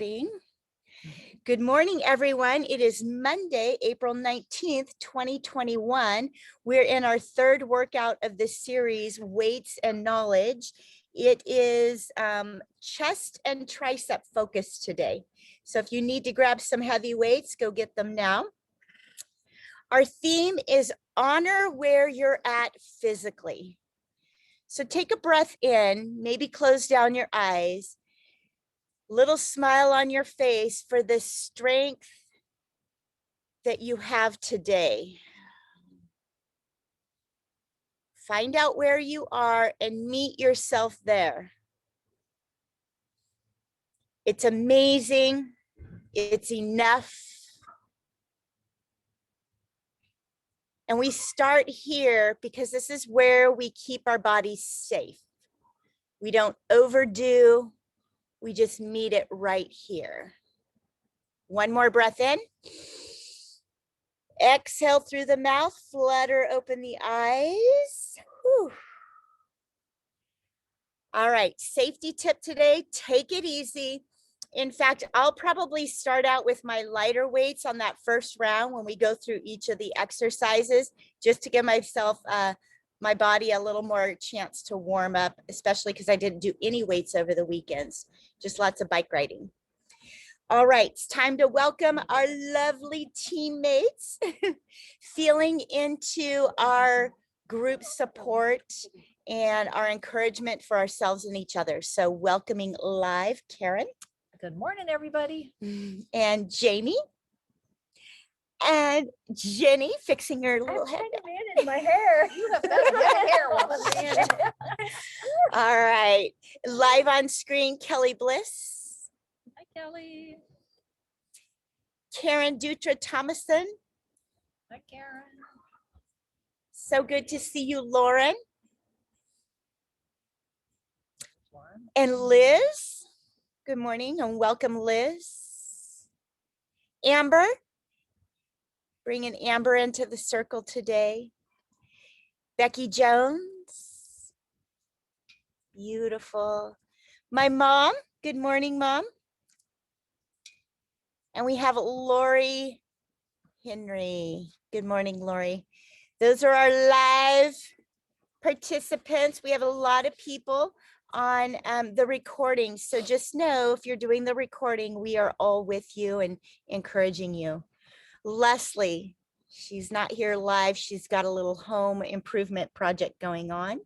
burping. Good morning, everyone. It is Monday, April 19th, 2021. We're in our third workout of this series, Weights and Knowledge. It is chest and tricep focused today. So if you need to grab some heavy weights, go get them now. Our theme is honor where you're at physically. So take a breath in, maybe close down your eyes. Little smile on your face for the strength that you have today. Find out where you are and meet yourself there. It's amazing. It's enough. And we start here because this is where we keep our bodies safe. We don't overdo. We just meet it right here. One more breath in. Exhale through the mouth, flutter open the eyes. Whew. All right, safety tip today, take it easy. In fact, I'll probably start out with my lighter weights on that first round when we go through each of the exercises, just to give myself, my body a little more chance to warm up, especially because I didn't do any weights over the weekends, just lots of bike riding. All right, it's time to welcome our lovely teammates, feeling into our group support and our encouragement for ourselves and each other. So welcoming live, Karen. Good morning, everybody. And Jamie. And Jenny fixing her little head. In my hair. You have better hair, woman. All right, live on screen, Kelly Bliss. Hi, Kelly. Karen Dutra Thomason. Hi, Karen. So good to see you, Lauren. And Liz. Good morning and welcome, Liz. Amber. Bringing Amber into the circle today. Becky Jones. Beautiful. My mom. Good morning, Mom. And we have Lori Henry. Good morning, Lori. Those are our live participants. We have a lot of people on the recording. So just know if you're doing the recording, we are all with you and encouraging you. Leslie, she's not here live. She's got a little home improvement project going on.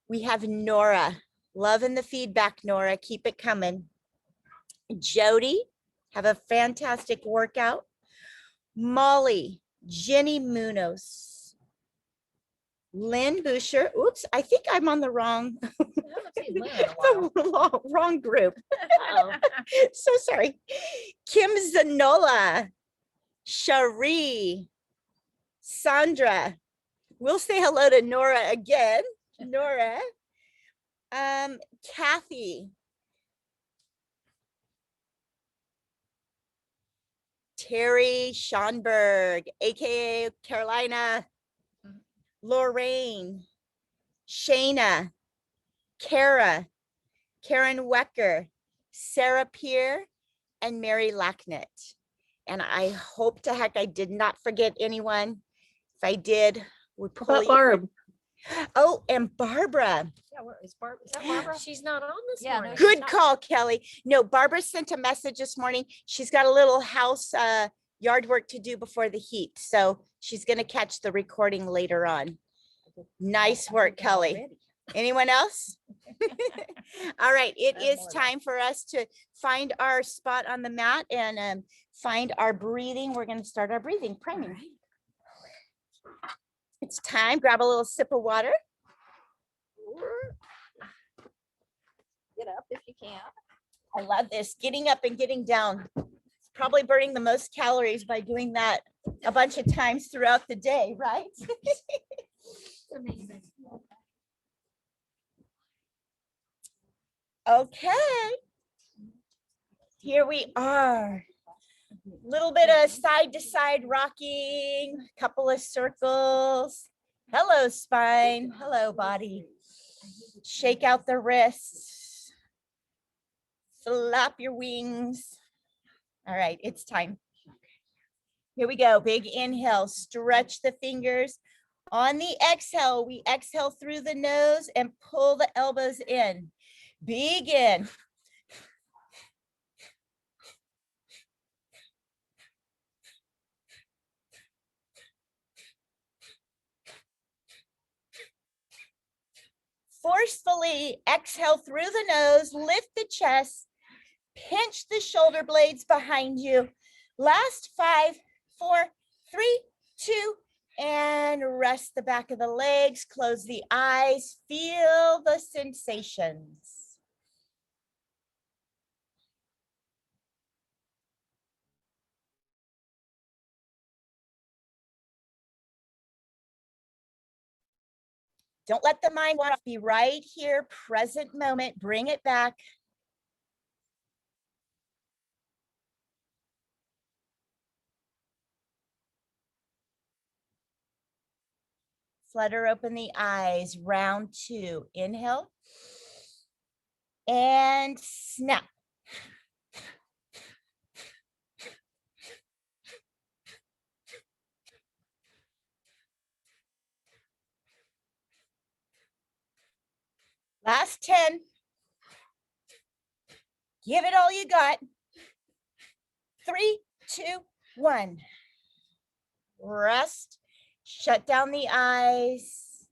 We have Nora. Loving the feedback, Nora. Keep it coming. Jody, have a fantastic workout. Molly, Jenny Munoz. Lynn Boucher. Oops, I think I'm on the wrong, wrong group. So sorry. Kim Zanola. Cherie. Sandra. We'll say hello to Nora again. Nora. Kathy. Terry Schonberg, aka Carolina. Lorraine, Shayna, Kara, Karen Wecker, Sarah Peer, and Mary Lacknett. And I hope to heck I did not forget anyone. If I did, we pull Barb. Oh, and Barbara. Yeah, where is Barbara? Is that Barbara? She's not on this morning. No, Good call, Kelly. No, Barbara sent a message this morning. She's got a little house yard work to do before the heat. So she's going to catch the recording later on. Nice work, Kelly. Anyone else? All right, it is time for us to find our spot on the mat and find our breathing. We're going to start our breathing priming. It's time. Grab a little sip of water. Get up if you can. I love this. Getting up and getting down. It's probably burning the most calories by doing that a bunch of times throughout the day, right? Amazing. Okay. Here we are. Little bit of side to side rocking, couple of circles. Hello, spine. Hello, body. Shake out the wrists. Flap your wings. All right, it's time. Here we go. Big inhale. Stretch the fingers. On the exhale, we exhale through the nose and pull the elbows in. Begin. Forcefully exhale through the nose, lift the chest, pinch the shoulder blades behind you. Last 5, 4, 3, 2, and rest the back of the legs. Close the eyes. Feel the sensations. Don't let the mind wander. Be right here, present moment. Bring it back. Flutter open the eyes. Round 2. Inhale. And snap. Last 10. Give it all you got. 3, 2, 1. Rest. Shut down the eyes.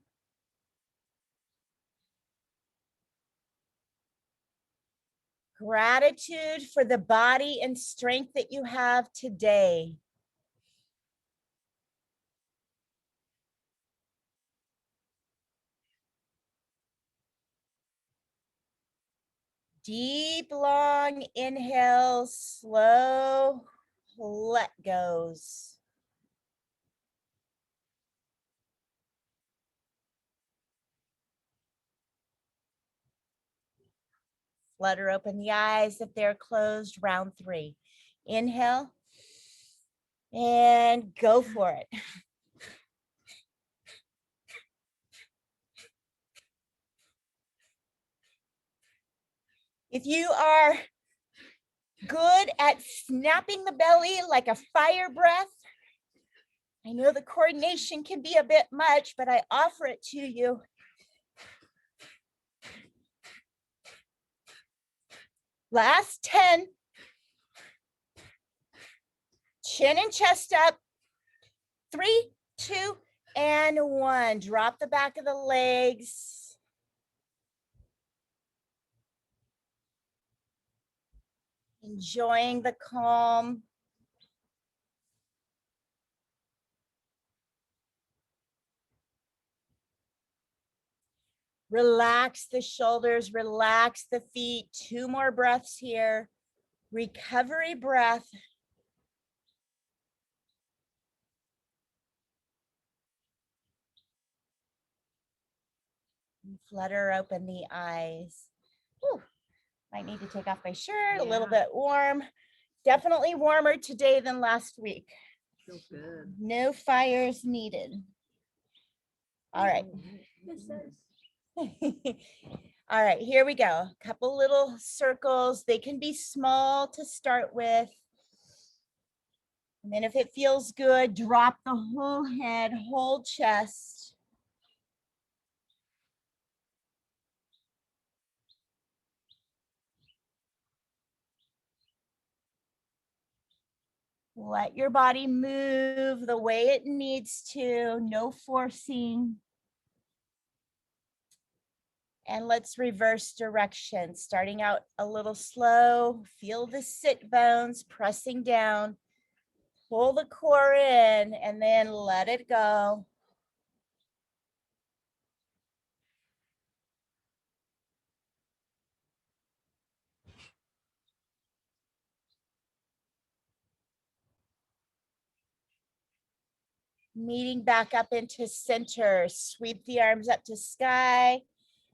Gratitude for the body and strength that you have today. Deep, long inhales, slow let goes. Flutter open the eyes if they're closed. Round 3. Inhale and go for it. If you are good at snapping the belly like a fire breath, I know the coordination can be a bit much, but I offer it to you. Last 10. Chin and chest up. 3, 2, and 1. Drop the back of the legs. Enjoying the calm. Relax the shoulders, relax the feet. 2 more breaths here. Recovery breath. And flutter open the eyes. Whew. Might need to take off my shirt, a little bit warm. Definitely warmer today than last week. Feels good. No fires needed. All right. All right, here we go. A couple little circles. They can be small to start with. And then if it feels good, drop the whole head, whole chest. Let your body move the way it needs to, no forcing. And let's reverse direction, starting out a little slow. Feel the sit bones pressing down. Pull the core in and then let it go. Meeting back up into center. Sweep the arms up to sky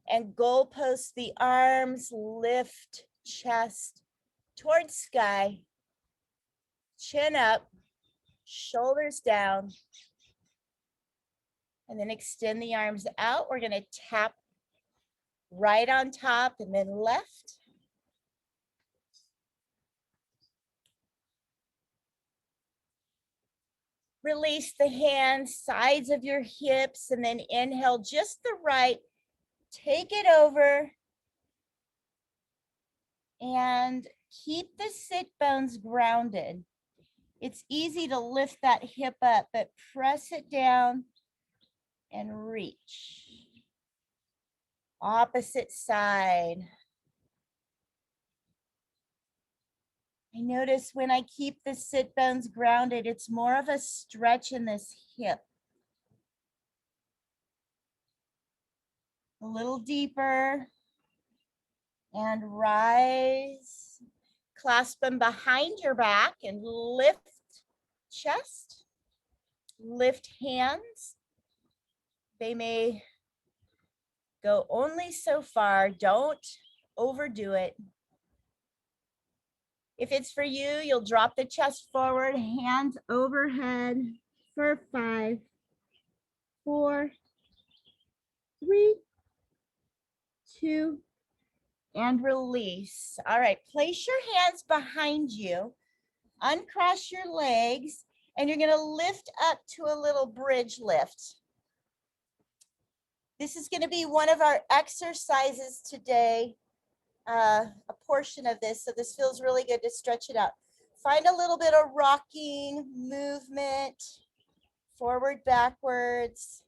and goalpost the arms. Lift chest towards sky. Chin up, shoulders down. And then extend the arms out. We're going to tap right on top and then left. Release the hands, sides of your hips, and then inhale just the right. Take it over and keep the sit bones grounded. It's easy to lift that hip up, but press it down and reach. Opposite side. I notice when I keep the sit bones grounded, it's more of a stretch in this hip. A little deeper and rise. Clasp them behind your back and lift chest, lift hands. They may go only so far. Don't overdo it. If it's for you, you'll drop the chest forward, hands overhead for 5, 4, 3, 2, and release. All right, place your hands behind you, uncross your legs, and you're gonna lift up to a little bridge lift. This is gonna be one of our exercises today, a portion of this, so this feels really good to stretch it out. Find a little bit of rocking movement, forward, backwards,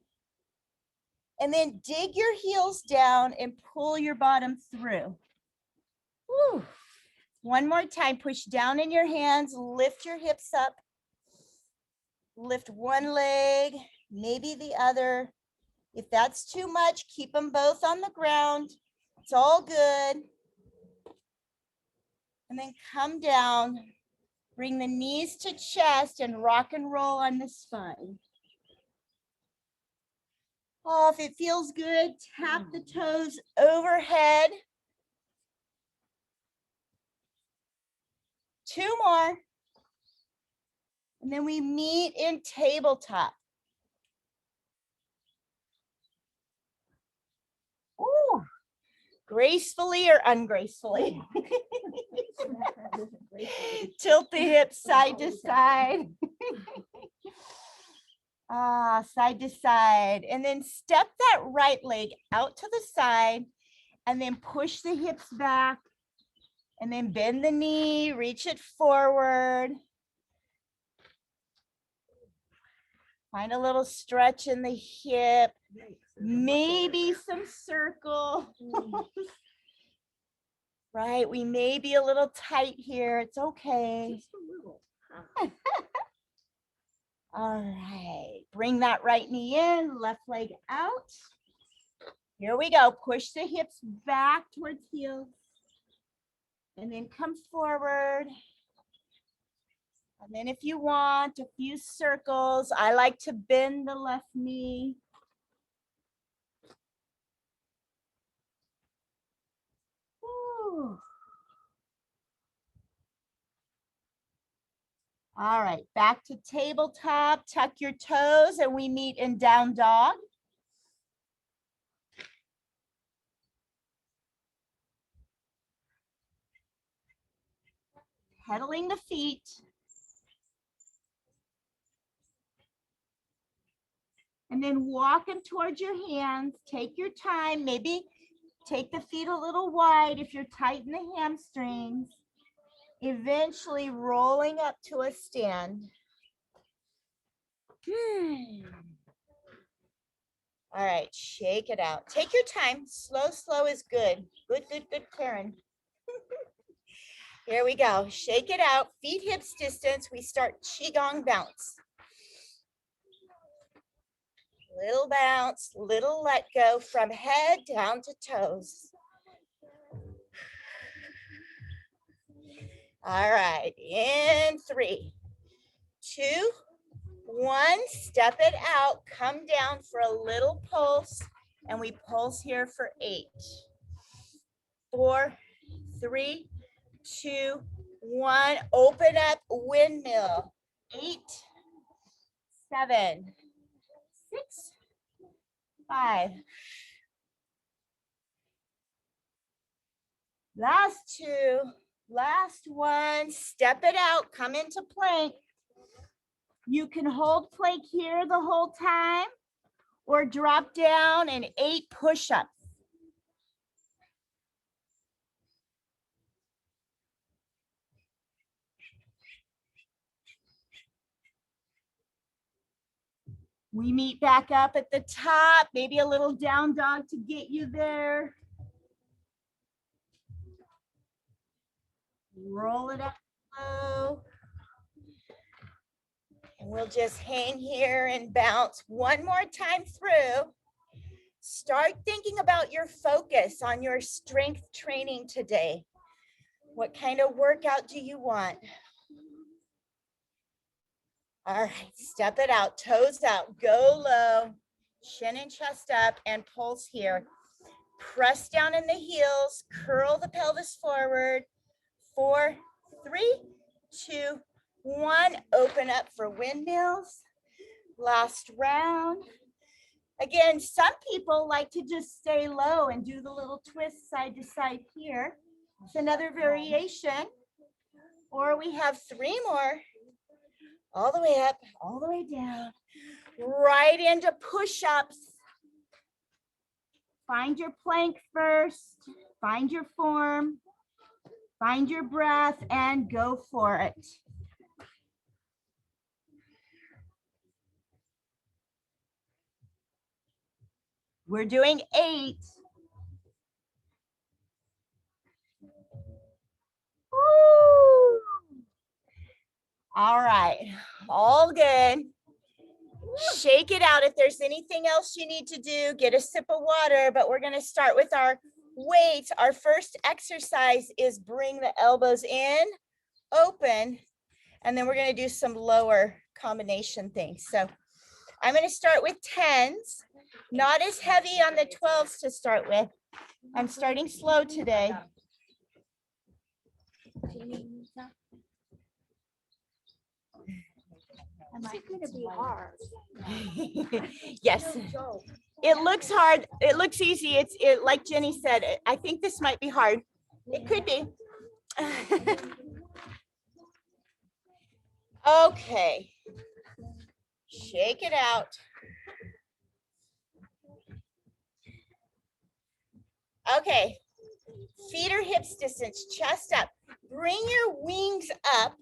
and then dig your heels down and pull your bottom through. Woo. One more time, push down in your hands, lift your hips up, lift one leg, maybe the other. If that's too much, keep them both on the ground. It's all good. And then come down, bring the knees to chest and rock and roll on the spine. Oh, if it feels good, tap the toes overhead. 2 more. And then we meet in tabletop. Ooh, gracefully or ungracefully? Tilt the hips side to side. Side to side. And then step that right leg out to the side and then push the hips back and then bend the knee, reach it forward. Find a little stretch in the hip, maybe some circles. Right, we may be a little tight here. It's okay. Just a little. All right, bring that right knee in, left leg out. Here we go. Push the hips back towards heels. And then come forward. And then if you want, a few circles. I like to bend the left knee. Woo. All right, back to tabletop. Tuck your toes and we meet in down dog. Pedaling the feet. And then walk them towards your hands. Take your time. Maybe take the feet a little wide if you're tight in the hamstrings. Eventually rolling up to a stand. All right, shake it out. Take your time. Slow, slow is good. Good, good, good, Karen. Here we go. Shake it out. Feet hips distance. We start qigong bounce. Little bounce, little let go from head down to toes. All right, in 3, 2, 1, step it out, come down for a little pulse, and we pulse here for 8, 4, 3, 2, 1, open up, windmill, 8, 7, 6, 5. Last 2, last 1, step it out, come into plank. You can hold plank here the whole time or drop down and 8 push-ups. We meet back up at the top, maybe a little down dog to get you there. Roll it up low. And we'll just hang here and bounce one more time through. Start thinking about your focus on your strength training today. What kind of workout do you want? All right, step it out, toes out, go low, chin and chest up, and pulse here. Press down in the heels, curl the pelvis forward. 4, 3, 2, 1. Open up for windmills. Last round. Again, some people like to just stay low and do the little twist side to side here. It's another variation. Or we have 3 more. All the way up, all the way down. Right into push-ups. Find your plank first. Find your form. Find your breath and go for it. We're doing 8. Woo. All right, all good. Shake it out. If there's anything else you need to do, get a sip of water, but we're gonna start with our weights. Our first exercise is bring the elbows in, open, and then we're gonna do some lower combination things. So I'm gonna start with 10s, not as heavy on the 12s to start with. I'm starting slow today. It's gonna be hard. Yes, it looks hard. It looks easy. It's like Jenny said, I think this might be hard. It could be. Okay. Shake it out. Okay. Feet are hips distance, chest up. Bring your wings up.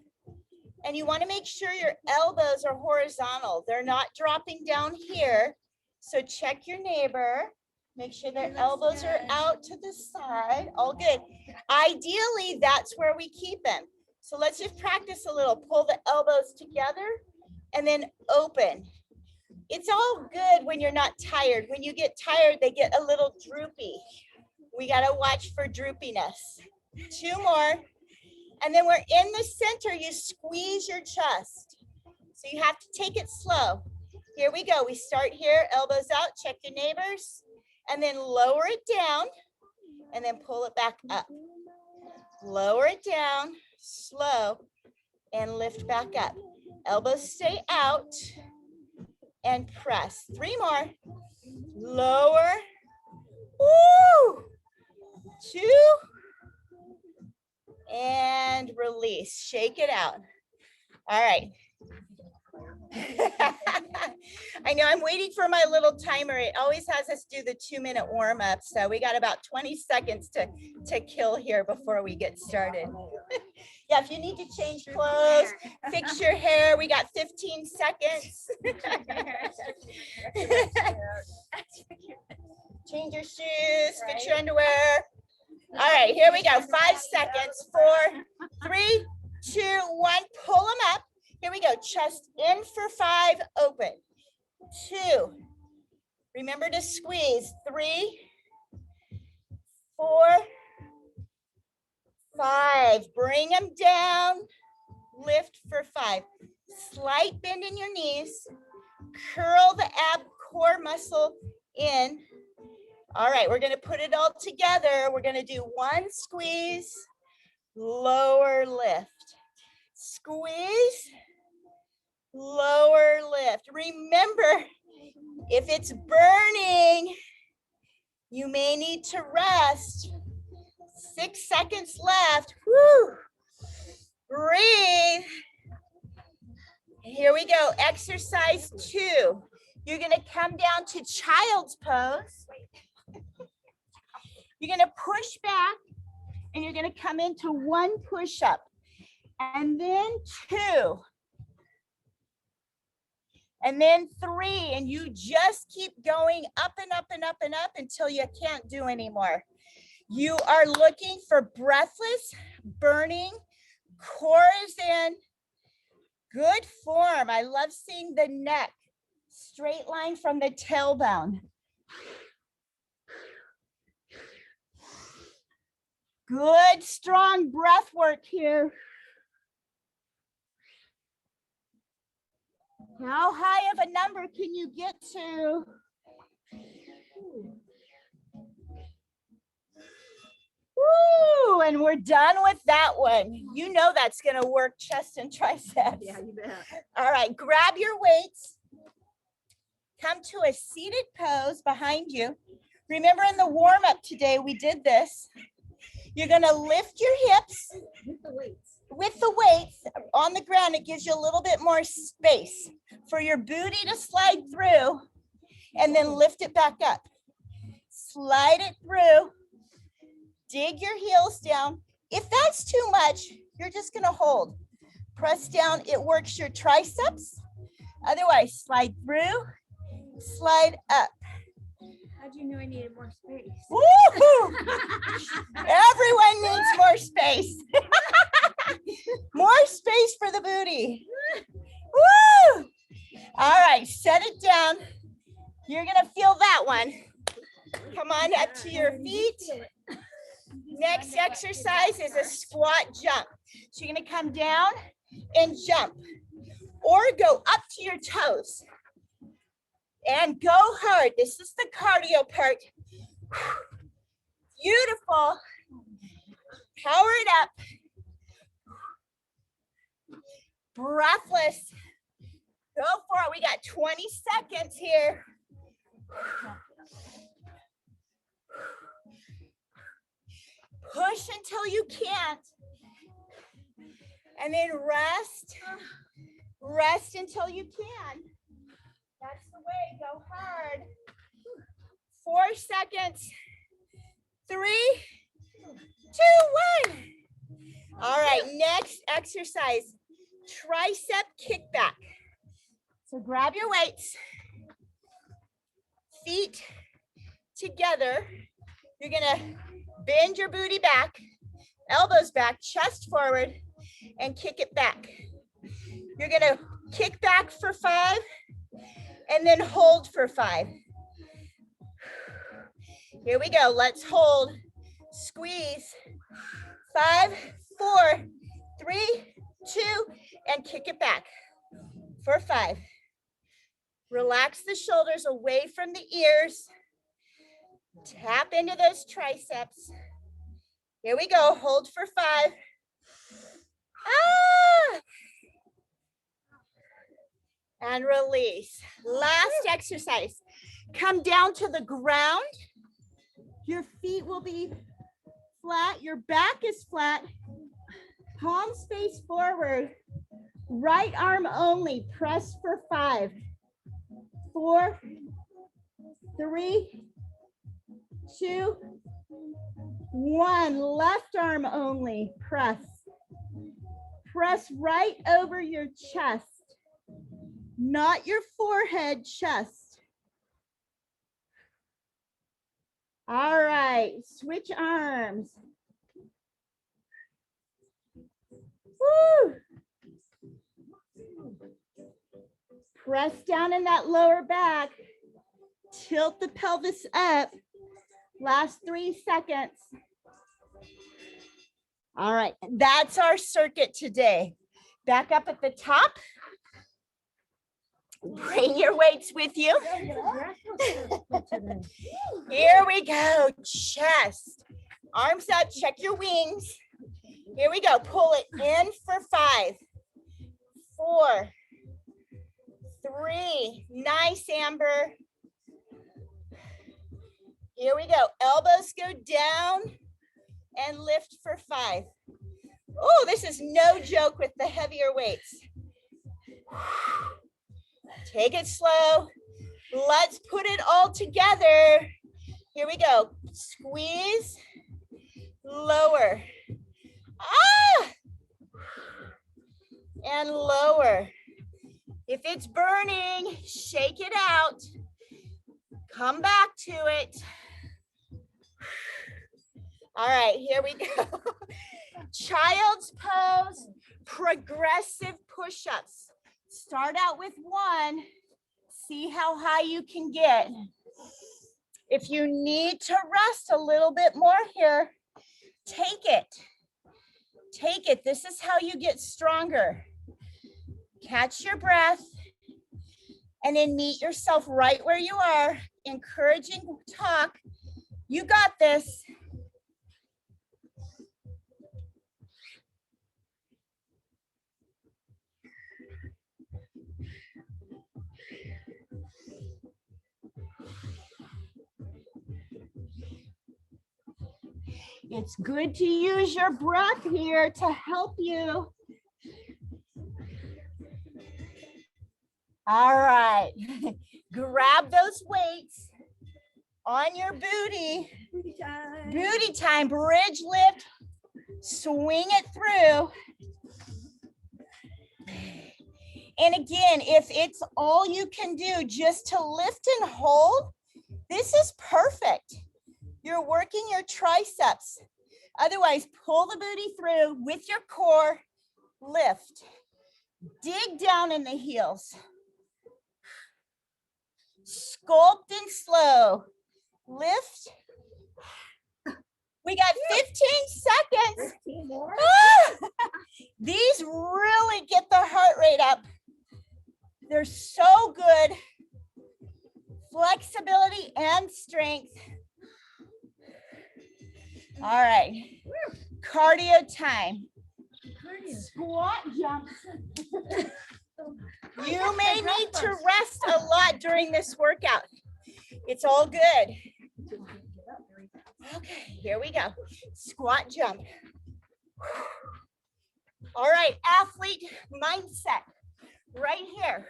And you want to make sure your elbows are horizontal. They're not dropping down here. So check your neighbor. Make sure their elbows are out to the side. All good. Ideally, that's where we keep them. So let's just practice a little. Pull the elbows together and then open. It's all good when you're not tired. When you get tired, they get a little droopy. We got to watch for droopiness. 2 more. And then we're in the center, you squeeze your chest. So you have to take it slow. Here we go. We start here, elbows out, check your neighbors, and then lower it down, and then pull it back up. Lower it down, slow, and lift back up. Elbows stay out, and press. 3 more. Lower. Woo! 2. And release. Shake it out. All right. I know I'm waiting for my little timer. It always has us do the 2-minute warm up. So we got about 20 seconds to kill here before we get started. Yeah, if you need to change clothes, fix your hair, we got 15 seconds. Change your shoes, fix your underwear. All right, here we go. 5 seconds. 4, 3, 2, 1. Pull them up. Here we go. Chest in for 5. Open. 2. Remember to squeeze. 3, 4, 5. Bring them down. Lift for 5. Slight bend in your knees. Curl the ab core muscle in. All right, we're going to put it all together. We're going to do 1 squeeze, lower lift. Squeeze, lower lift. Remember, if it's burning, you may need to rest. 6 seconds left. Woo. Breathe. Here we go. Exercise 2. You're going to come down to child's pose. You're going to push back and you're going to come into 1 push-up and then 2 and then 3, and you just keep going up and up and up and up until you can't do anymore. You are looking for breathless, burning, chores in. Good form. I love seeing the neck. Straight line from the tailbone. Good, strong breath work here. How high of a number can you get to? Woo, and we're done with that one. You know that's going to work chest and triceps. Yeah, you bet. All right, grab your weights. Come to a seated pose behind you. Remember in the warm-up today, we did this. You're going to lift your hips. With the weights. With the weights on the ground. It gives you a little bit more space for your booty to slide through and then lift it back up. Slide it through. Dig your heels down. If that's too much, you're just going to hold. Press down. It works your triceps. Otherwise, slide through, slide up. How'd you know I needed more space? Woo-hoo! Everyone needs more space. More space for the booty. Woo! All right, set it down. You're going to feel that one. Come on up to your feet. Next exercise is a squat jump. So you're going to come down and jump or go up to your toes and go hard. This is the cardio part. Beautiful. Power it up. Breathless. Go for it. We got 20 seconds here. Push until you can't. And then rest. Rest until you can. That's the way. Go hard. 4 seconds. 3, 2, 1. All right, next exercise, tricep kickback. So grab your weights, feet together. You're gonna bend your booty back, elbows back, chest forward, and kick it back. You're gonna kick back for 5, and then hold for 5. Here we go, let's hold, squeeze, 5, 4, 3, 2, and kick it back for 5. Relax the shoulders away from the ears. Tap into those triceps. Here we go, hold for 5. Ah! And release. Last exercise. Come down to the ground. Your feet will be flat. Your back is flat. Palms face forward. Right arm only. Press for 5, 4, 3, 2, 1. Left arm only. Press. Press right over your chest. Not your forehead, chest. All right, switch arms. Woo! Press down in that lower back. Tilt the pelvis up. Last 3 seconds. All right, that's our circuit today. Back up at the top. Bring your weights with you. Here we go, chest. Arms up, check your wings. Here we go, pull it in for 5, 4, 3. Nice, Amber. Here we go, elbows go down and lift for 5. Oh, this is no joke with the heavier weights. Take it slow. Let's put it all together. Here we go. Squeeze, lower. Ah! And lower. If it's burning, shake it out. Come back to it. All right, here we go. Child's pose, progressive push-ups. Start out with one. See how high you can get. If you need to rest a little bit more here, take it. Take it. This is how you get stronger. Catch your breath and then meet yourself right where you are. Encouraging talk. You got this. It's good to use your breath here to help you. All right. Grab those weights on your booty. Booty time. Booty time. Bridge lift. Swing it through. And again, if it's all you can do just to lift and hold, this is perfect. You're working your triceps. Otherwise, pull the booty through with your core, lift. Dig down in the heels. Sculpt and slow. Lift. We got 15 seconds. 15 more. These really get the heart rate up. They're so good. Flexibility and strength. All right. Cardio time. Squat jumps. You may need to rest a lot during this workout. It's all good. Okay, here we go. Squat jump. All right, athlete mindset right here.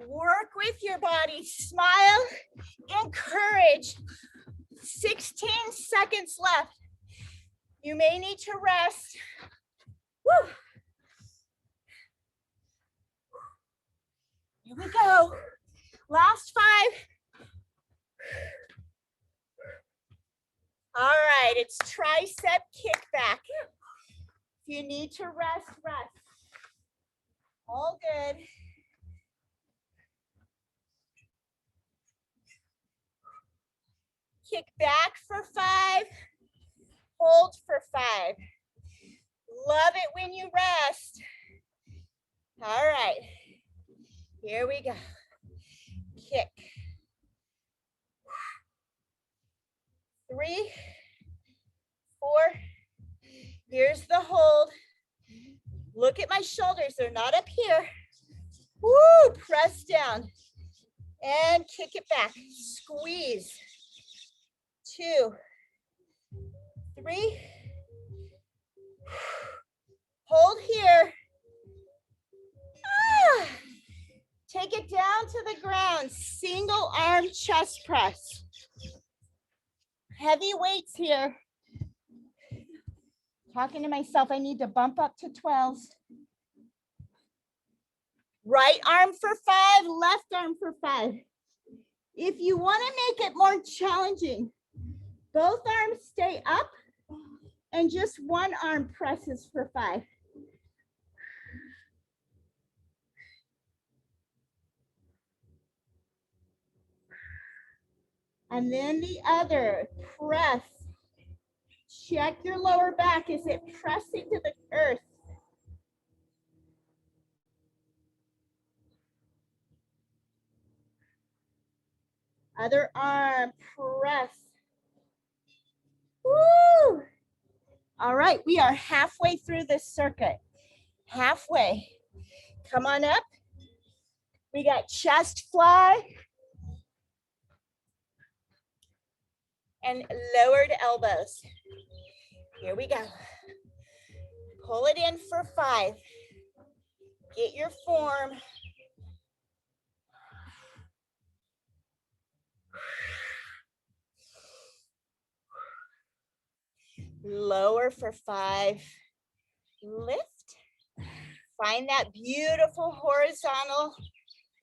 Work with your body, smile, encourage. 16 seconds left. You may need to rest. Woo. Here we go. Last 5. All right, it's tricep kickback. If you need to rest, rest. All good. Kick back for 5. Hold for 5. Love it when you rest. All right. Here we go. Kick. 3, 4. Here's the hold. Look at my shoulders. They're not up here. Woo! Press down. And kick it back. Squeeze. 2, 3. Hold here. Ah. Take it down to the ground. Single arm chest press. Heavy weights here. Talking to myself, I need to bump up to 12s. Right arm for 5, left arm for 5. If you want to make it more challenging, both arms stay up and just one arm presses for 5. And then the other, press. Check your lower back. Is it pressing to the earth? Other arm, press. Woo! All right, we are halfway through this circuit. Halfway. Come on up. We got chest fly. and lowered elbows. Here we go. Pull it in for 5. Get your form. Lower for 5. Lift. Find that beautiful horizontal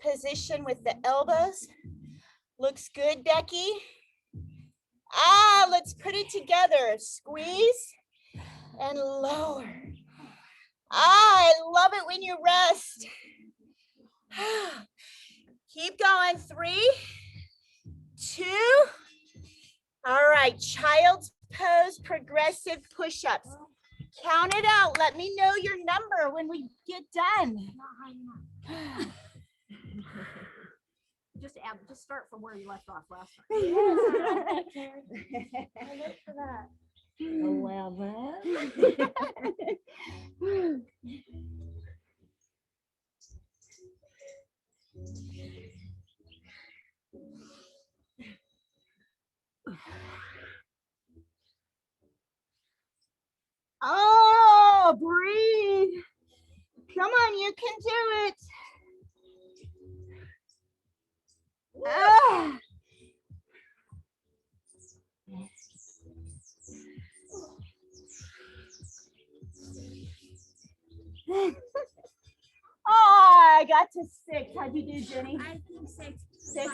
position with the elbows. Looks good, Becky. Let's put it together. Squeeze and lower. I love it when you rest. Keep going. 3, 2. All right, child's pose, progressive push-ups. Count it out. Let me know your number when we get done. Just start from where you left off last time. Yeah. I look for that. 11. Oh, breathe. Come on, you can do it. Ah. Oh, I got to 6. How'd you do, Jenny? I think 6. 6.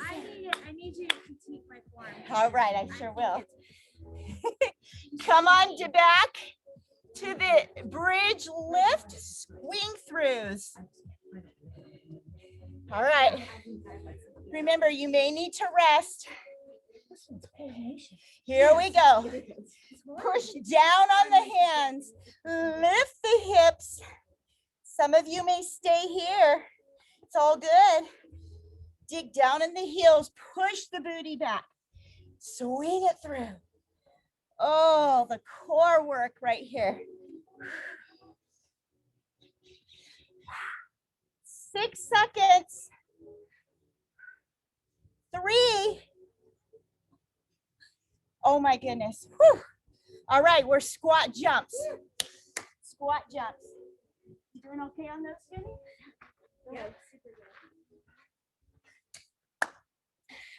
I need you to critique my form. All right, I sure will. Come on to back to the bridge lift, swing throughs. All right. Remember, you may need to rest. Here we go. Push down on the hands. Lift the hips. Some of you may stay here. It's all good. Dig down in the heels. Push the booty back. Swing it through. Oh, the core work right here. 6 seconds. 3. Oh my goodness. Whew. All right, we're squat jumps. Squat jumps. You doing okay on those, Jenny? Yeah.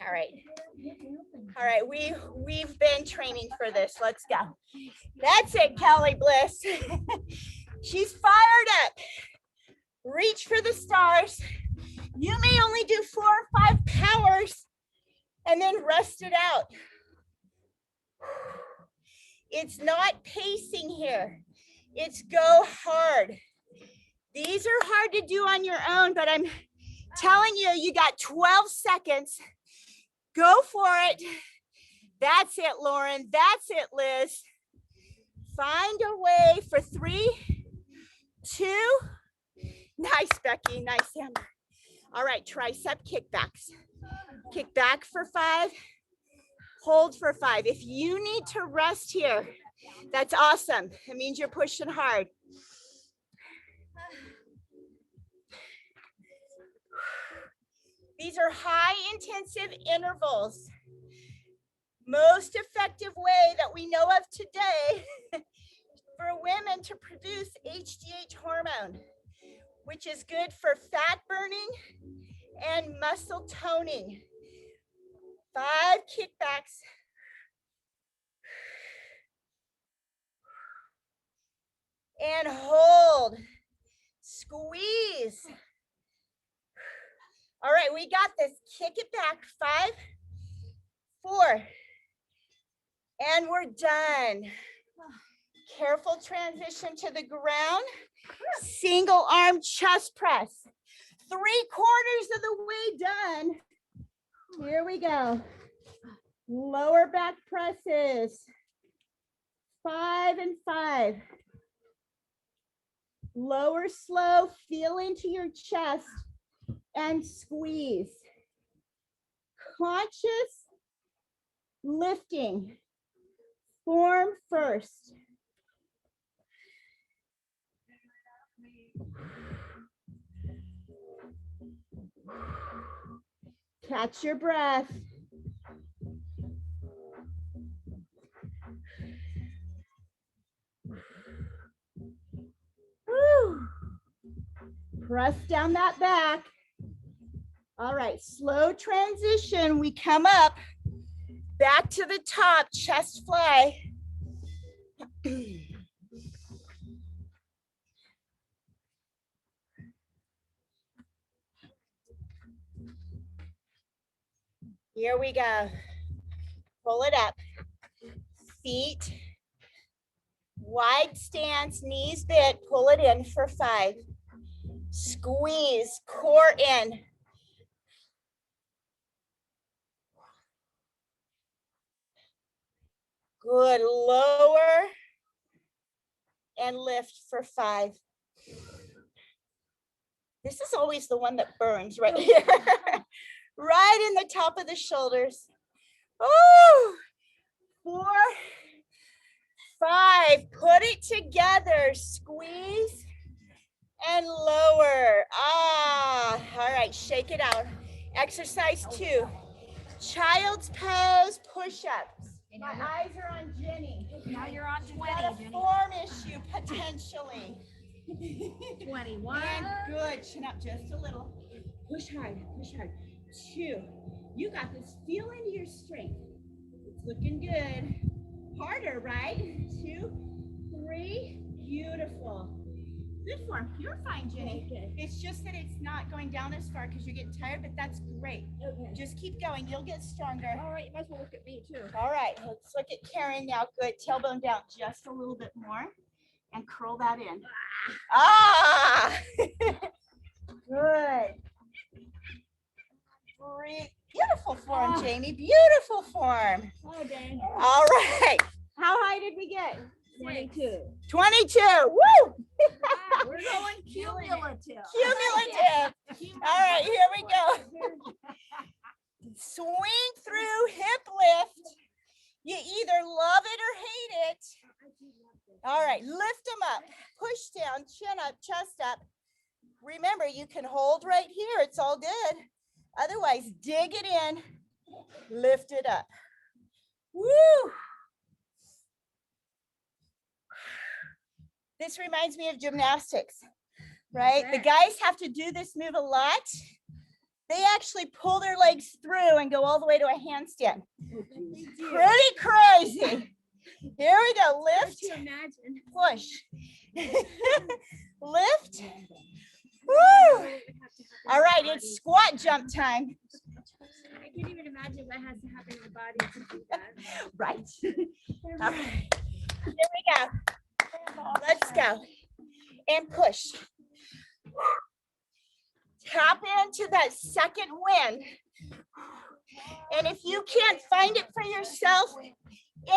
All right. All right, we've been training for this. Let's go. That's it, Kelly Bliss. She's fired up. Reach for the stars. You may only do 4 or 5 powers and then rest it out. It's not pacing here. It's go hard. These are hard to do on your own, but I'm telling you, you got 12 seconds. Go for it. That's it, Lauren. That's it, Liz. Find a way for 3, 2. Nice, Becky. Nice, Amber. All right, tricep kickbacks. Kick back for 5. Hold for 5. If you need to rest here, that's awesome. It means you're pushing hard. These are high intensive intervals. Most effective way that we know of today for women to produce HGH hormone, which is good for fat burning and muscle toning. 5 kickbacks. And hold. Squeeze. All right, we got this. Kick it back. 5, 4. And we're done. Careful transition to the ground. Single arm chest press. 3/4 of the way done. Here we go. Lower back presses. 5 and 5. Lower slow, feel into your chest and squeeze. Conscious lifting. Form first. Catch your breath. Press down that back. All right, slow transition. We come up, back to the top, chest fly. Here we go. Pull it up. Feet, wide stance, knees bent, pull it in for 5. Squeeze, core in. Good, lower and lift for 5. This is always the one that burns right here. Right in the top of the shoulders. Oh, 4, 5, put it together, squeeze and lower. Ah, all right, shake it out. Exercise 2, child's pose, push-ups. My eyes are on Jenny. Now you're on You've got 20, a Jenny. form issue potentially. 21. And good, chin up just a little. Push hard, push hard. 2, you got this, feel into your strength. It's looking good. Harder, right? 2, 3, beautiful. Good form, you're fine, Jenny. Okay. It's just that it's not going down as far because you're getting tired, but that's great. Okay. Just keep going, you'll get stronger. All right, you might as well look at me too. All right, let's look at Karen now. Good, tailbone down just a little bit more and curl that in. Ah, good. Great. Beautiful form, Jamie, beautiful form. Oh, dang. All right, how high did we get? 22. 22, woo! We're going cumulative. Cumulative. All right, here we go. Swing through, hip lift. You either love it or hate it. All right, lift them up, push down, chin up, chest up. Remember, you can hold right here. It's all good. Otherwise, dig it in, lift it up. Woo! This reminds me of gymnastics, right? The guys have to do this move a lot. They actually pull their legs through and go all the way to a handstand. Pretty crazy. Here we go. Lift, push. Lift. Woo! All right, it's squat jump time. I can't even imagine what has to happen in the body to do that. Right. All right. Here we go. Let's go. And push. Tap into that second wind. And if you can't find it for yourself,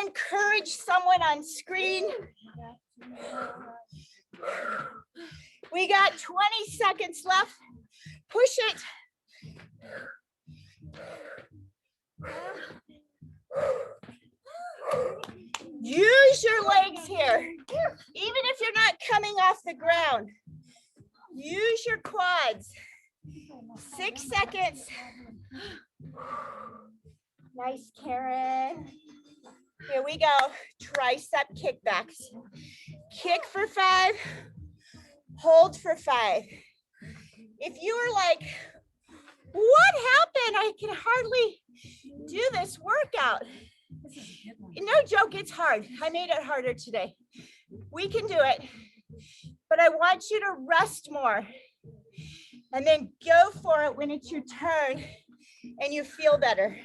encourage someone on screen. We got 20 seconds left. Push it. Use your legs here. Even if you're not coming off the ground, use your quads. 6 seconds. Nice, Karen. Here we go. Tricep kickbacks. Kick for 5. Hold for 5. If you were like, what happened? I can hardly do this workout. No joke, it's hard. I made it harder today. We can do it. But I want you to rest more. And then go for it when it's your turn and you feel better.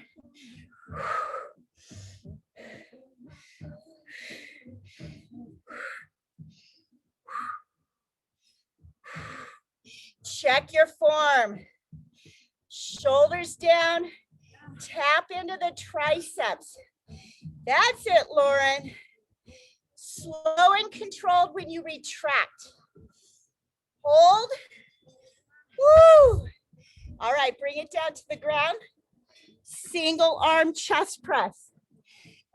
Check your form. Shoulders down. Tap into the triceps. That's it, Lauren. Slow and controlled when you retract. Hold. Woo! All right, bring it down to the ground. Single arm chest press.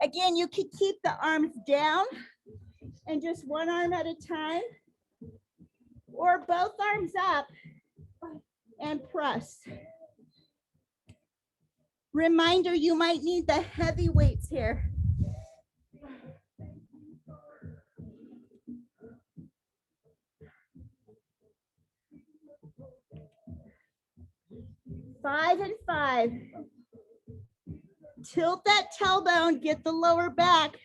Again, you can keep the arms down and just one arm at a time, or both arms up and press. Reminder, you might need the heavy weights here. 5 and 5. Tilt that tailbone, get the lower back.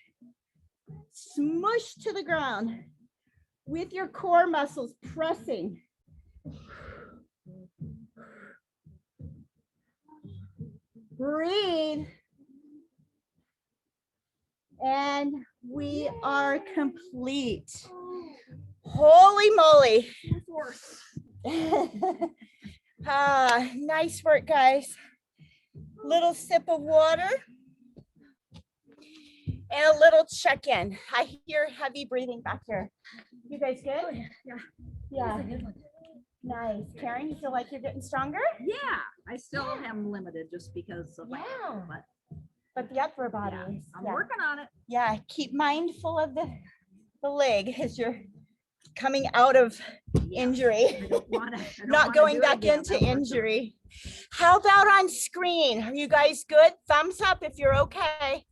Smush to the ground with your core muscles pressing. Breathe. And we are complete. Holy moly. Nice work, guys. Little sip of water and a little check-in. I hear heavy breathing back here. You guys good? Yeah. Nice. Karen, you feel like you're getting stronger? Yeah, I still am limited just because of my ankle, But the upper body. yeah, I'm working on it. Yeah, keep mindful of the leg as you're coming out of injury. I don't wanna, Not going back into injury. How about on screen? Are you guys good? Thumbs up if you're okay.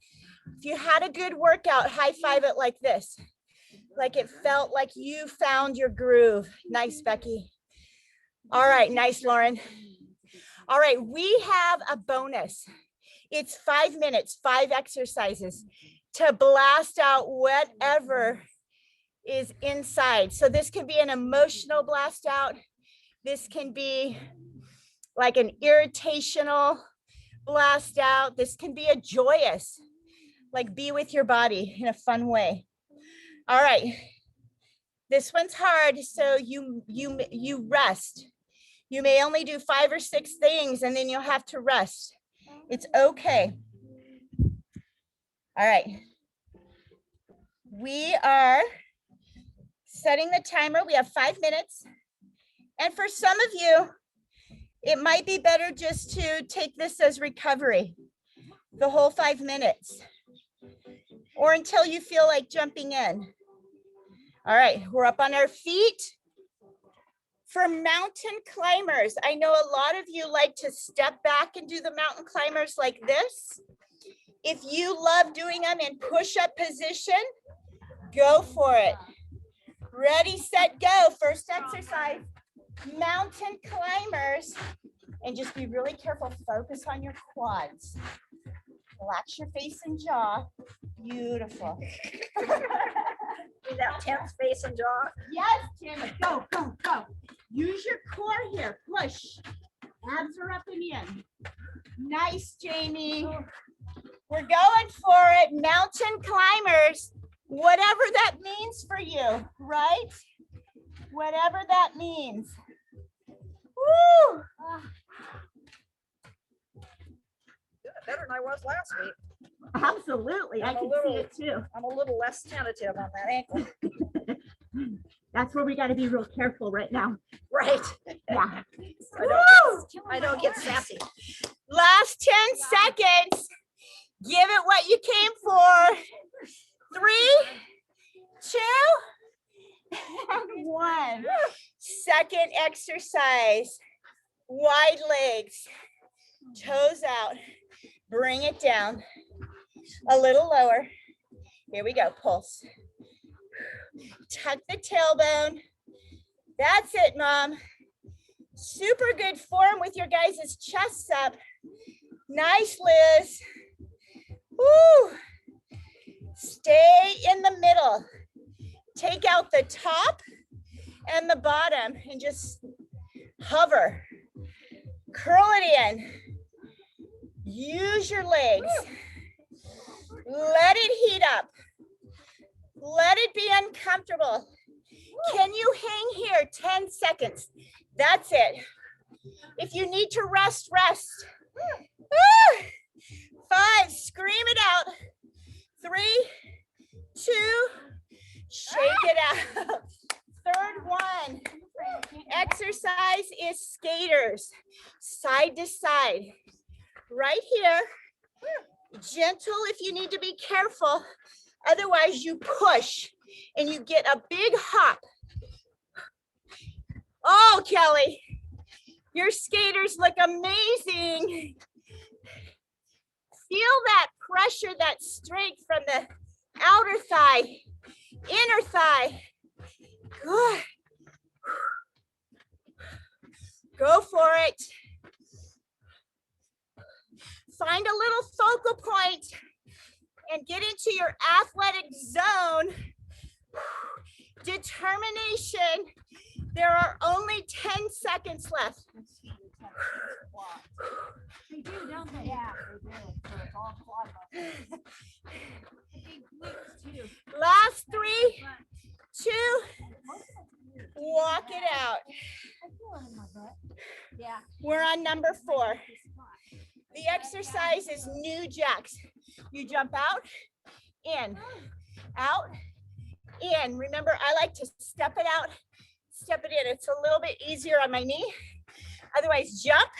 If you had a good workout, high five it like this. Like it felt like you found your groove. Nice, Becky. All right, nice, Lauren. All right, we have a bonus. It's 5 minutes, 5 exercises to blast out whatever is inside. So this can be an emotional blast out. This can be like an irritational blast out. This can be a joyous, like be with your body in a fun way. All right. This one's hard, so you rest. You may only do 5 or 6 things and then you'll have to rest. It's okay. All right. We are setting the timer. We have 5 minutes. And for some of you, it might be better just to take this as recovery, the whole 5 minutes, or until you feel like jumping in. All right, we're up on our feet. For mountain climbers, I know a lot of you like to step back and do the mountain climbers like this. If you love doing them in push-up position, go for it. Ready, set, go. First exercise, mountain climbers. And just be really careful, focus on your quads. Relax your face and jaw. Beautiful. That tense face and jaw. Yes, Tim, go, go, go. Use your core here, push. Abs are up and in. Nice, Jamie. We're going for it, mountain climbers. Whatever that means for you, right? Whatever that means. Woo! Better than I was last week. Absolutely, I can see it too. I'm a little less tentative on that ankle. That's where we got to be real careful right now. Right. Yeah. I don't get sassy. Last 10 seconds. Give it what you came for. 3, 2, and 1. Second exercise. Wide legs. Toes out. Bring it down. A little lower. Here we go. Pulse. Tuck the tailbone. That's it, Mom. Super good form with your guys' chests up. Nice, Liz. Woo. Stay in the middle. Take out the top and the bottom and just hover. Curl it in. Use your legs. Let it heat up. Let it be uncomfortable. Can you hang here 10 seconds? That's it. If you need to rest, rest. 5, scream it out. 3, 2, shake it out. Third one. Exercise is skaters, side to side. Right here. Gentle if you need to be careful. Otherwise, you push and you get a big hop. Oh, Kelly, your skaters look amazing. Feel that pressure, that strength from the outer thigh, inner thigh. Good. Go for it. Find a little focal point and get into your athletic zone. Determination. There are only 10 seconds left. They do, don't they? Yeah, they do. So it's all quad muscles. Last 3, 2, walk it out. I feel it in my butt. Yeah. We're on number 4. The exercise is new jacks. You jump out, in, out, in. Remember, I like to step it out, step it in. It's a little bit easier on my knee. Otherwise, jump,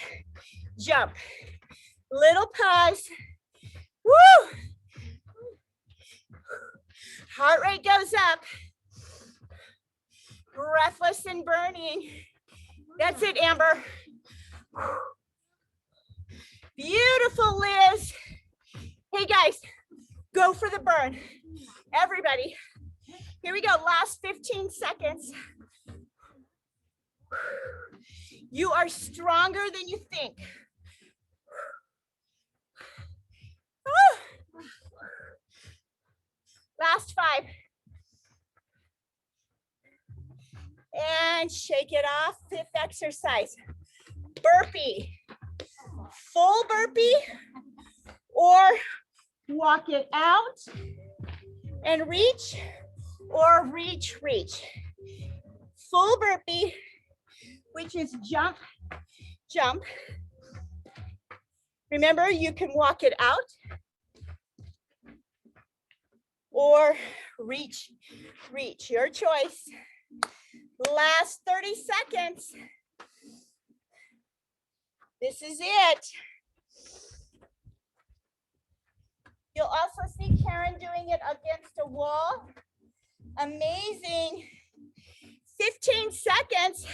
jump. Little pause. Woo! Heart rate goes up. Breathless and burning. That's it, Amber. Beautiful, Liz. Hey, guys, go for the burn. Everybody. Here we go. Last 15 seconds. You are stronger than you think. Last 5. And shake it off. 5th exercise. Burpee. Full burpee or walk it out and reach or reach, reach. Full burpee, which is jump, jump. Remember, you can walk it out or reach, reach, your choice. Last 30 seconds. This is it. You'll also see Karen doing it against a wall. Amazing. 15 seconds.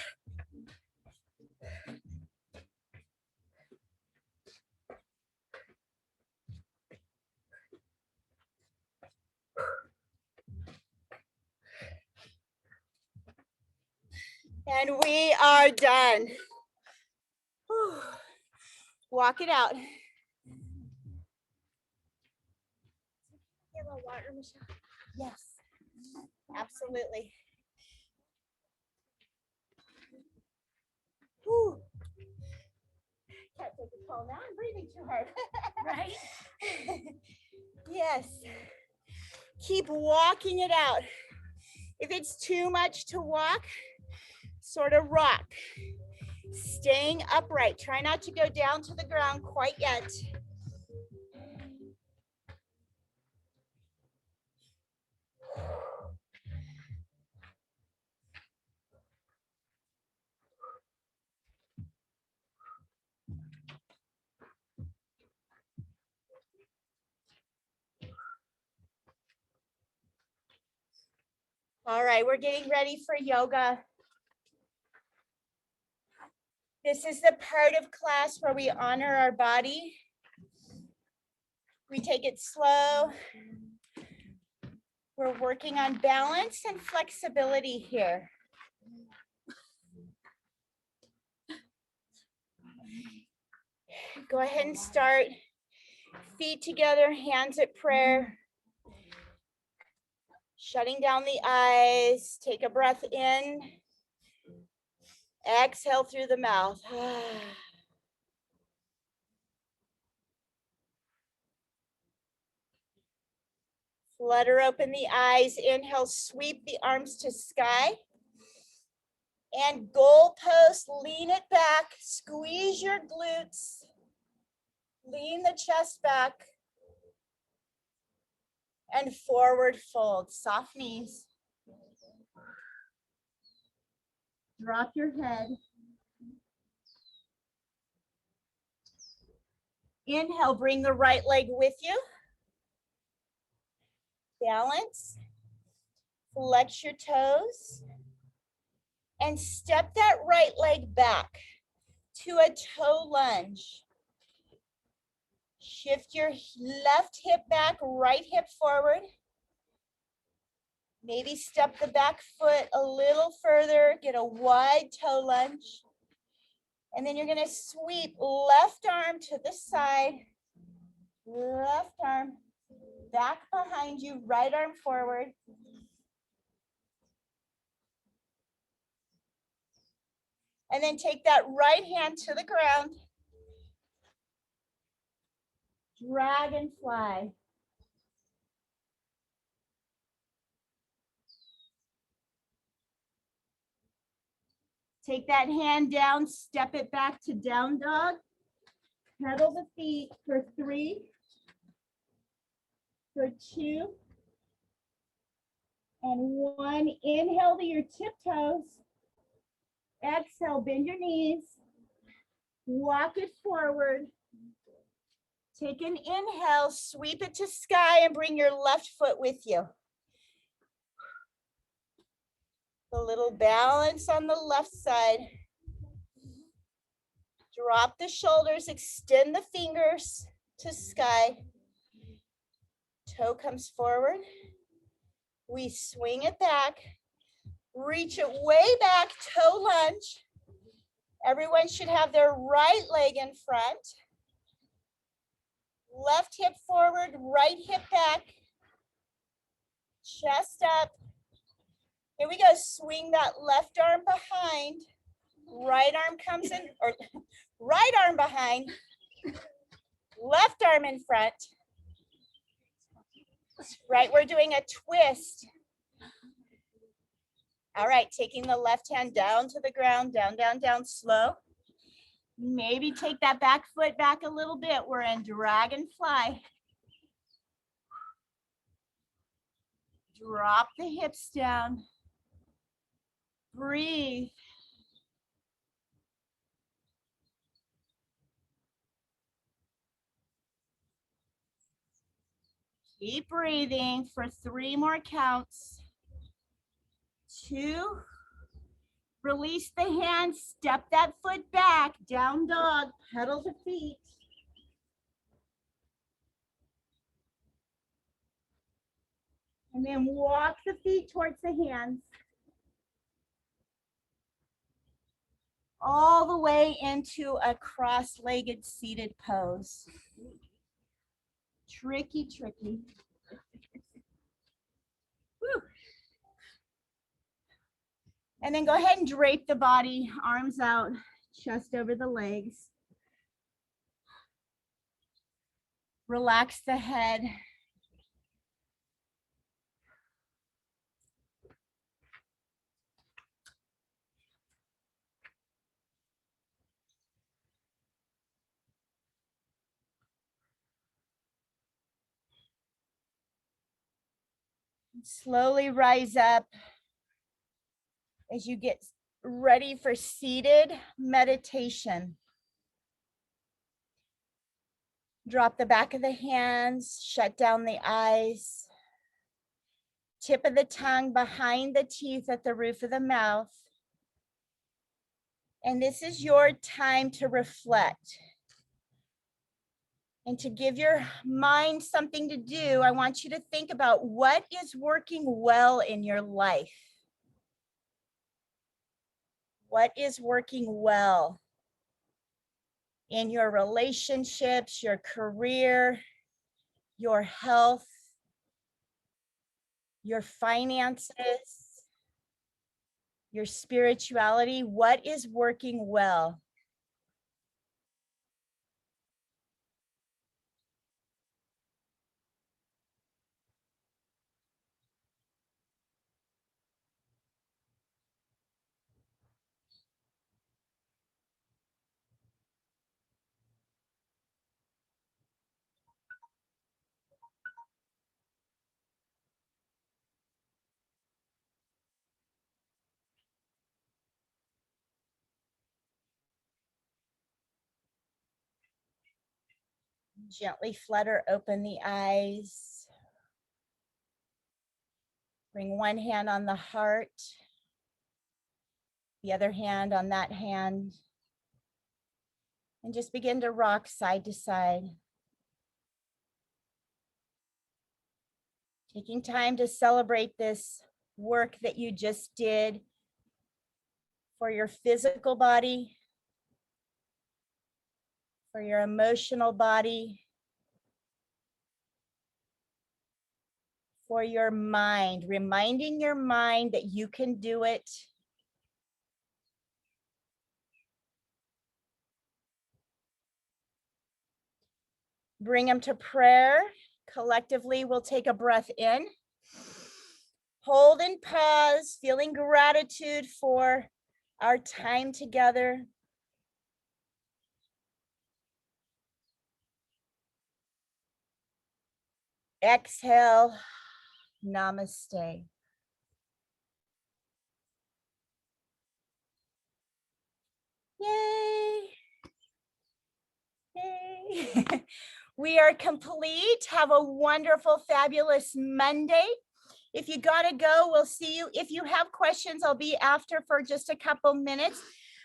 And we are done. Whew. Walk it out. Get a little water, Mechelle. Yes, absolutely. Whew. Can't take a call now. I'm breathing too hard. Right? Yes. Keep walking it out. If it's too much to walk, sort of rock. Staying upright. Try not to go down to the ground quite yet. All right, we're getting ready for yoga. This is the part of class where we honor our body. We take it slow. We're working on balance and flexibility here. Go ahead and start. Feet together, hands at prayer. Shutting down the eyes. Take a breath in. Exhale through the mouth. Flutter open the eyes. Inhale, sweep the arms to sky. And goalpost, lean it back. Squeeze your glutes. Lean the chest back. And forward fold. Soft knees. Drop your head. Inhale, bring the right leg with you. Balance. Flex your toes. And step that right leg back to a toe lunge. Shift your left hip back, right hip forward. Maybe step the back foot a little further, get a wide toe lunge. And then you're gonna sweep left arm to the side Left arm back behind you, right arm forward. And then take that right hand to the ground. Dragonfly. Take that hand down, step it back to down dog. Pedal the feet for 3, for 2, and 1. Inhale to your tiptoes. Exhale, bend your knees. Walk it forward. Take an inhale, sweep it to sky, and bring your left foot with you. A little balance on the left side. Drop the shoulders, extend the fingers to sky. Toe comes forward. We swing it back. Reach it way back, toe lunge. Everyone should have their right leg in front. Left hip forward, right hip back. Chest up. Here we go, swing that left arm behind. Right arm comes in, or right arm behind. Left arm in front. Right, we're doing a twist. All right, taking the left hand down to the ground, down, down, down, slow. Maybe take that back foot back a little bit. We're in dragonfly. Drop the hips down. Breathe. Keep breathing for 3 more counts. 2. Release the hand, step that foot back, down dog, pedal the feet. And then walk the feet towards the hands. All the way into a cross-legged seated pose. Tricky, tricky. Whew. And then go ahead and drape the body, arms out, chest over the legs. Relax the head. Slowly rise up as you get ready for seated meditation. Drop the back of the hands, shut down the eyes. Tip of the tongue behind the teeth at the roof of the mouth. And this is your time to reflect. And to give your mind something to do, I want you to think about what is working well in your life. What is working well in your relationships, your career, your health, your finances, your spirituality? What is working well? Gently flutter open the eyes. Bring one hand on the heart, the other hand on that hand, and just begin to rock side to side. Taking time to celebrate this work that you just did for your physical body, for your emotional body, for your mind, reminding your mind that you can do it. Bring them to prayer. Collectively, we'll take a breath in. Hold and pause, feeling gratitude for our time together. Exhale, namaste. Yay. Yay. We are complete. Have a wonderful, fabulous Monday. If you gotta go, we'll see you. If you have questions, I'll be after for just a couple minutes.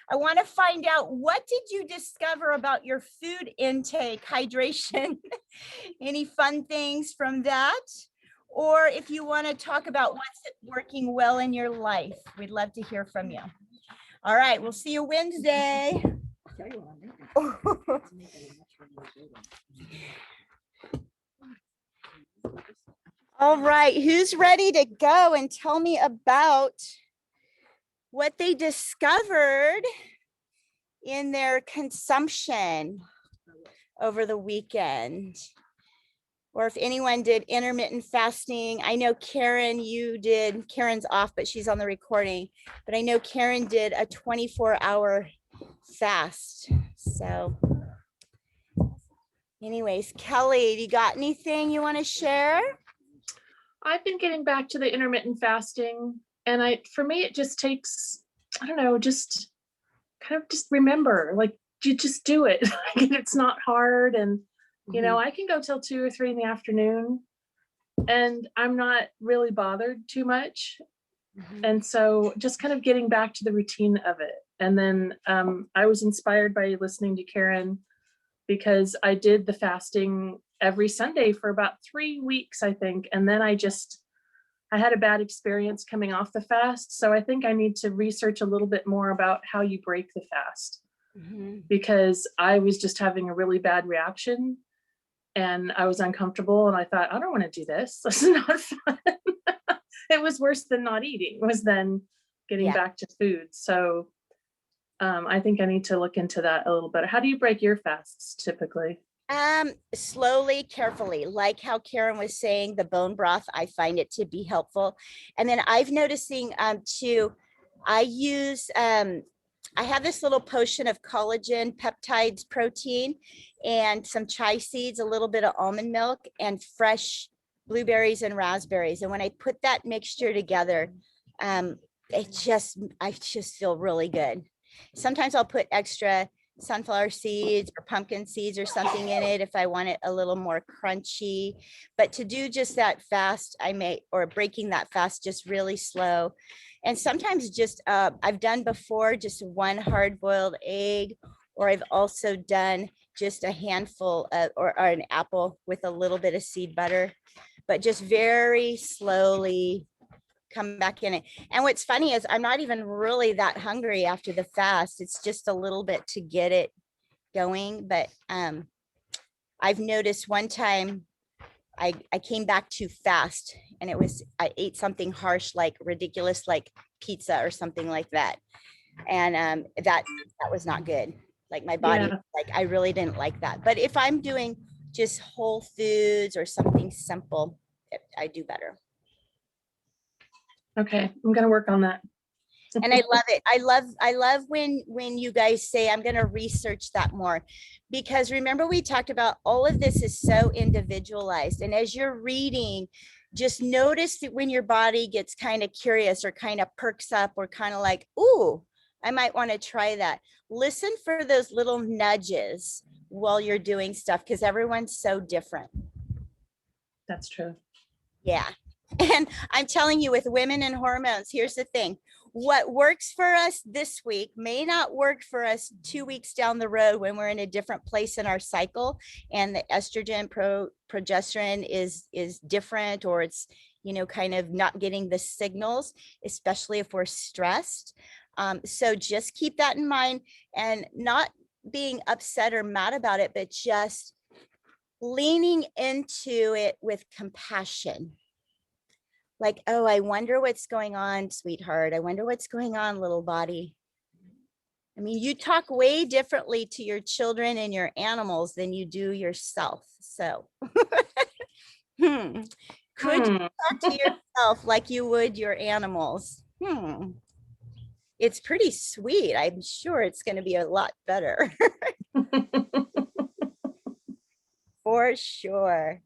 I want to find out, what did you discover about your food intake, hydration? Any fun things from that? Or if you want to talk about what's working well in your life, we'd love to hear from you. All right, we'll see you Wednesday. All right, who's ready to go and tell me about what they discovered in their consumption over the weekend? Or if anyone did intermittent fasting. I know Karen, you did. Karen's off, but she's on the recording. But I know Karen did a 24-hour fast. So anyways, Kelly, you got anything you want to share? I've been getting back to the intermittent fasting, and for me, it just takes, I don't know, just kind of just remember, like, you just do it. It's not hard. And, you know, I can go till 2 or 3 in the afternoon and I'm not really bothered too much. And so just kind of getting back to the routine of it. And then I was inspired by listening to Karen, because I did the fasting every Sunday for about 3 weeks, I think. And then I had a bad experience coming off the fast. So I think I need to research a little bit more about how you break the fast, because I was just having a really bad reaction and I was uncomfortable. And I thought, I don't want to do this. This is not fun. It was worse than not eating, was then getting back to food. So I think I need to look into that a little bit. How do you break your fasts typically? Slowly, carefully, like how Karen was saying, the bone broth, I find it to be helpful. And then I've noticing too, I use I have this little potion of collagen, peptides, protein, and some chia seeds, a little bit of almond milk, and fresh blueberries and raspberries. And when I put that mixture together, I just feel really good. Sometimes I'll put extra sunflower seeds or pumpkin seeds or something in it if I want it a little more crunchy. But to do just that fast, or breaking that fast just really slow. And sometimes just, I've done before just 1 hard-boiled egg, or I've also done just a handful of, or an apple with a little bit of seed butter, but just very slowly come back in it. And what's funny is I'm not even really that hungry after the fast. It's just a little bit to get it going. But I've noticed one time I came back too fast, and I ate something harsh, like ridiculous, like pizza or something like that. And that was not good. Like my body, like I really didn't like that. But if I'm doing just whole foods or something simple, I do better. Okay, I'm gonna work on that. And I love it. I love when you guys say, I'm going to research that more, because remember, we talked about all of this is so individualized. And as you're reading, just notice that when your body gets kind of curious or kind of perks up or kind of like, ooh, I might want to try that. Listen for those little nudges while you're doing stuff, because everyone's so different. That's true. Yeah. And I'm telling you, with women and hormones, here's the thing. What works for us this week may not work for us 2 weeks down the road when we're in a different place in our cycle, and the estrogen, progesterone is different, or it's, you know, kind of not getting the signals, especially if we're stressed. So just keep that in mind, and not being upset or mad about it, but just leaning into it with compassion. Like, oh, I wonder what's going on, sweetheart. I wonder what's going on, little body. I mean, you talk way differently to your children and your animals than you do yourself. So, could you talk to yourself like you would your animals? It's pretty sweet. I'm sure it's going to be a lot better. For sure.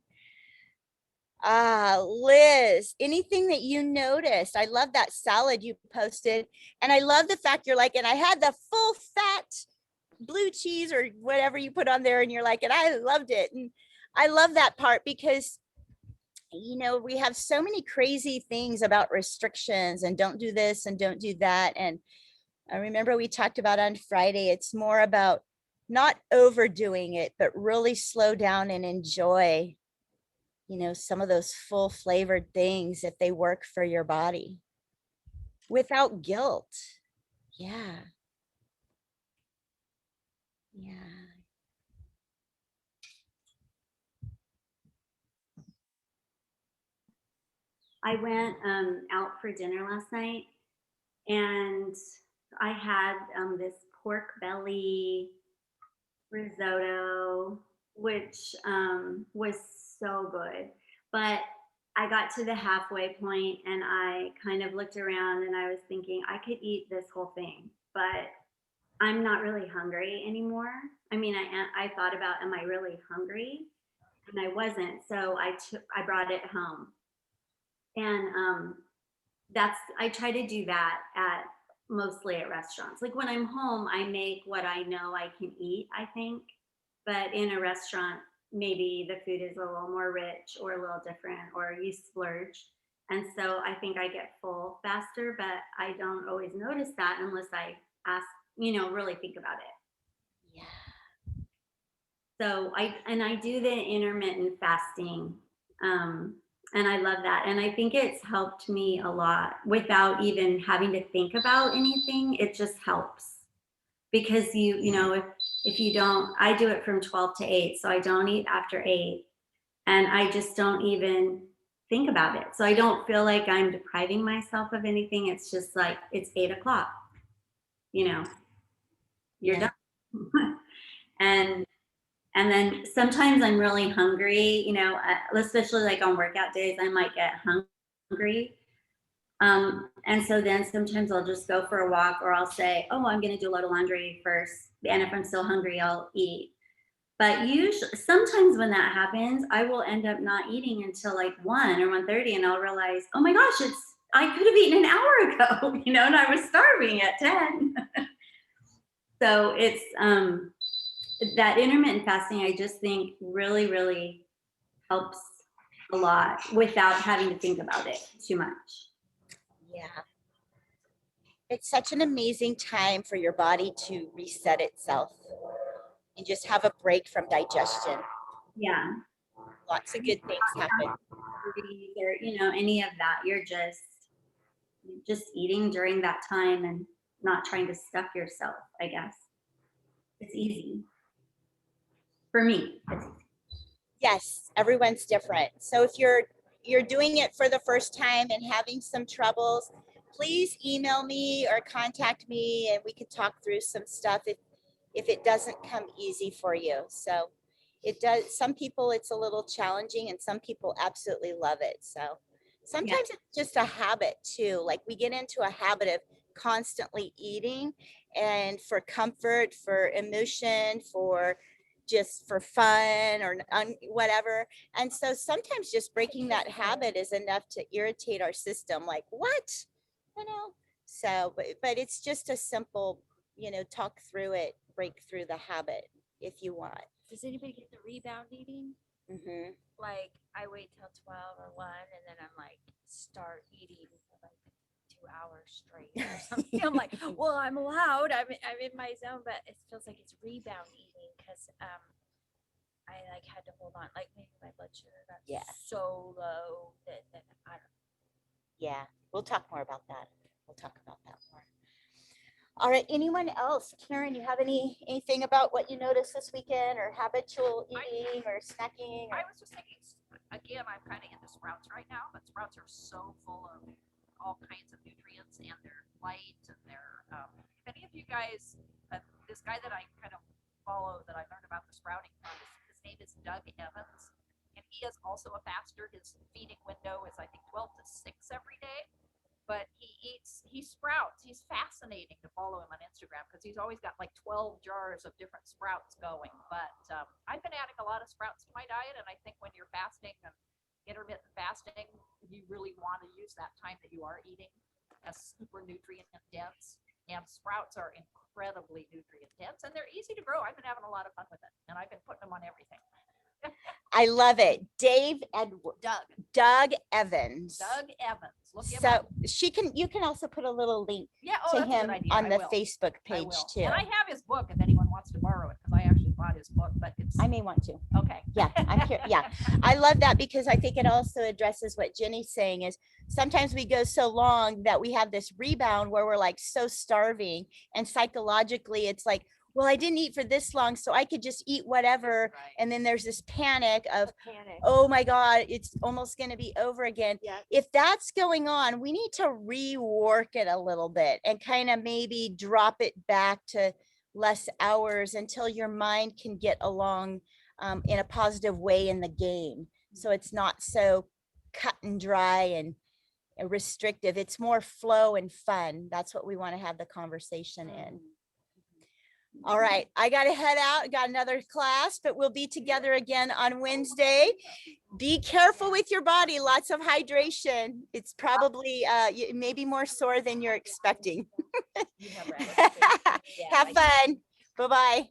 Liz, anything that you noticed? I love that salad you posted. And I love the fact you're like, and I had the full fat blue cheese or whatever you put on there. And you're like, and I loved it. And I love that part because, you know, we have so many crazy things about restrictions and don't do this and don't do that. And I remember we talked about on Friday, it's more about not overdoing it, but really slow down and enjoy, you know, some of those full flavored things if they work for your body without guilt. Yeah. Yeah. I went out for dinner last night and I had this pork belly risotto, which was so good. But I got to the halfway point and I kind of looked around and I was thinking I could eat this whole thing, but I'm not really hungry anymore. I mean, I thought about, am I really hungry? And I wasn't. So I brought it home. And I try to do that at mostly at restaurants. Like when I'm home, I make what I know I can eat, I think. But in a restaurant, maybe the food is a little more rich or a little different, or you splurge. And so I think I get full faster, but I don't always notice that unless I ask, really think about it. Yeah. So I do the intermittent fasting. And I love that. And I think it's helped me a lot without even having to think about anything. It just helps because if you don't, I do it from 12 to 8. So I don't eat after 8 and I just don't even think about it. So I don't feel like I'm depriving myself of anything. It's just like, it's 8 o'clock, you're Yeah. done. And then sometimes I'm really hungry, especially like on workout days, I might get hungry. And so then sometimes I'll just go for a walk or I'll say, oh, I'm going to do a load of laundry first. And if I'm still hungry, I'll eat. But usually, sometimes when that happens, I will end up not eating until like 1 or 1:30 and I'll realize, oh my gosh, I could have eaten an hour ago, and I was starving at 10. So it's, that intermittent fasting, I just think really, really helps a lot without having to think about it too much. Yeah. It's such an amazing time for your body to reset itself and just have a break from digestion. Yeah. Lots of good things happen. Or, any of that. You're just eating during that time and not trying to stuff yourself, I guess. It's easy. For me, it's easy. Yes, everyone's different. So if you're doing it for the first time and having some troubles, please email me or contact me and we could talk through some stuff if it doesn't come easy for you. So it does, some people it's a little challenging and some people absolutely love it. So sometimes it's just a habit too. Like we get into a habit of constantly eating and for comfort, for emotion, just for fun or whatever. And so sometimes just breaking that habit is enough to irritate our system. Like what? So, but it's just a simple, talk through it, break through the habit if you want. Does anybody get the rebound eating? Mm-hmm. Like I wait till 12 or 1 and then I'm like start eating for like 2 hours straight or something. I'm like, well, I'm allowed. I'm in my zone, but it feels like it's rebound eating because I like had to hold on. Like maybe my blood sugar got so low that I don't know. Yeah, we'll talk more about that. We'll talk about that more. All right, anyone else? Karen, you have anything about what you noticed this weekend or habitual eating or snacking? I was just thinking, again, I'm kind of into sprouts right now, but sprouts are so full of all kinds of nutrients, and they're light, and they're, if any of you guys, this guy that I kind of follow that I learned about the sprouting from, his name is Doug Evans, and he is also a faster. His feeding window is, I think, 12 to 6 every day. But he sprouts. He's fascinating to follow him on Instagram because he's always got like 12 jars of different sprouts going. But I've been adding a lot of sprouts to my diet, and I think when you're fasting and intermittent fasting, you really want to use that time that you are eating as super nutrient dense. And sprouts are incredibly nutrient dense, and they're easy to grow. I've been having a lot of fun with it, and I've been putting them on everything. I love it. Doug Evans. Doug Evans. Look him So up. you can also put a little link Yeah, to that's a good him idea. on I the will. Facebook I page will. too. And I have his book if anyone wants to borrow it, because I actually bought his book, but it's I may want to. okay. Yeah, I'm here. Yeah, I love that because I think it also addresses what Jenny's saying is sometimes we go so long that we have this rebound where we're like so starving, and psychologically it's like, well, I didn't eat for this long, so I could just eat whatever. Right. And then there's this panic of, Panic. oh my God, it's almost going to be over again. Yeah. If that's going on, we need to rework it a little bit and kind of maybe drop it back to less hours until your mind can get along in a positive way in the game. So it's not so cut and dry and restrictive. It's more flow and fun. That's what we want to have the conversation in. All right, I got to head out. Got another class, but we'll be together again on Wednesday. Be careful with your body. Lots of hydration. It's probably maybe more sore than you're expecting. You have rabbits. Have fun. Bye-bye.